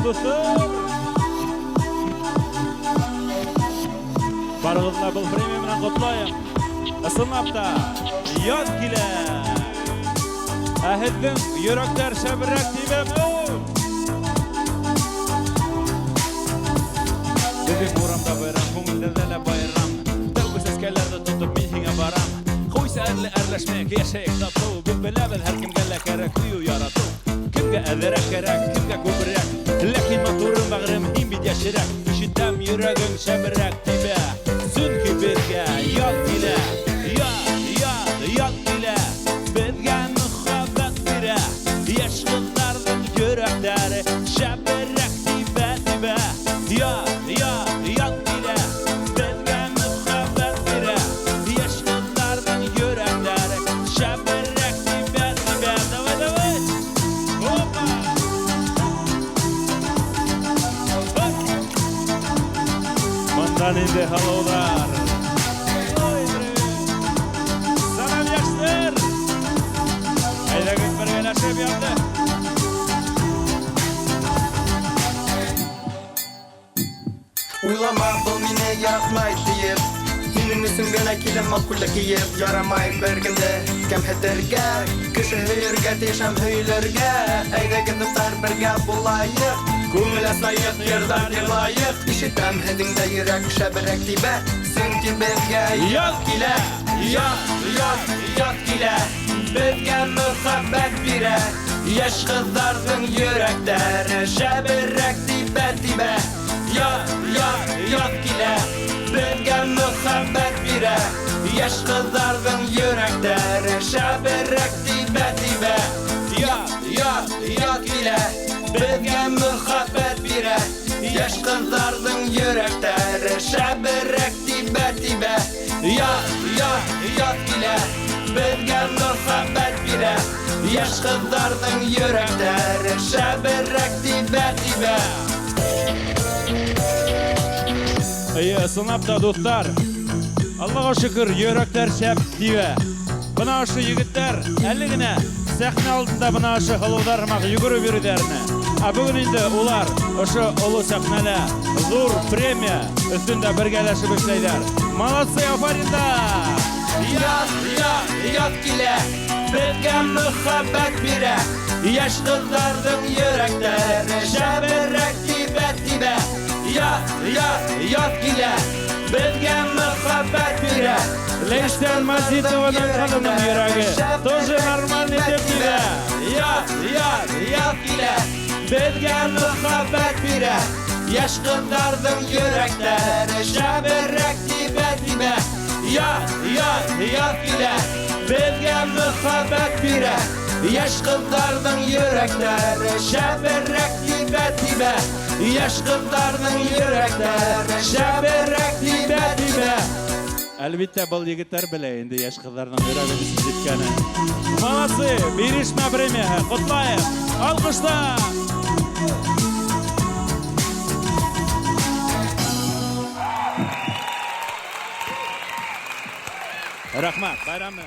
dostlar. Barıqla bu premium bilan qutlayım. Isınlapta yaz kile. Ahiddim yürekler şabirak dibem. Dedim buramda bayram, ko'ngillarda bayram. Tavba seskelerde tutup mihinga baram. Qo'ysa arlashmak yashayik toptu. Biz bilamiz har kimga kerakli yaratu. Kimga azrak kerak, kimga ko'proq. Lakin motorim bag'rim himbid yashirak. Ishitam yuragim shabirak dibe. Chunki bizga yod kile. Yod kile. Bizga muhabbat bera. Yosh qizlarning yuraklari shabirak dibe dibe. Yod kile. Bizga muhabbat bera. Yosh qizlarning yuraklari shabirak dibe dibe. Davay. Hoppa. Mandan endi halolar. Salam yaxshilar. Haydagin birgalashib yo'lda. Uylama bu meni yaratmaydı deyip Senin üstün gana kilim makulla kiyip Yaramay bir günde kem heterge Kışı hüyürge teşem hüyülürge Eyde gıdıplar birge bulayık Kumula sayık yerden yılayık İşitem hedinde yürek şeberek dibe Sünki bezge yat gile Yat gile Bezge muhabbet bire Yaş kızlardın yürekleri Şeberek dibe dibe Yat gile Bizga muhabbet bire Yaş kızlardın yürekleri Şabirak dibe dibe Yat gile Bizga muhabbet bire Yaş kızlardın yürekleri Şabirak dibe dibe Yat gile Bizga muhabbet bire Yaş kızlardın yürekleri Şabirak dibe dibe Sınapta dostlar. Allah'a şükür yürekler şep diye. Buna şu yigitler elligine sahne altında buna şu halovdarmak yugurub yürüderine. Bugün indi ular şu ulu sahnele zor premiya üstünde birgeleşip işleyler. Malatsi afarinda. Yat gile Bizga muhabbet bire Yaş kızlardın yürekleri Şabirak dibe dibe Yat gile Bizga muhabbet bire Leşten Mazidova'dan kadının yüreği Тоже нормальный деп dibe. Yat gile Bizga muhabbet bire Yaş kızlardın yürekleri Şabirak dibe dibe Yat gile Bizga muhabbet bire Yaş kızlardın yürekleri Şabirak dibe dibe Yaş kızlardın yürekleri Şabirak dibe dibe Elbette bu yigitler bile indi yaş kızlardan yüreğini sizdikkeni. Malatsi, birişme premiya, kutlayın, alkışla. Rahmat, bayramı.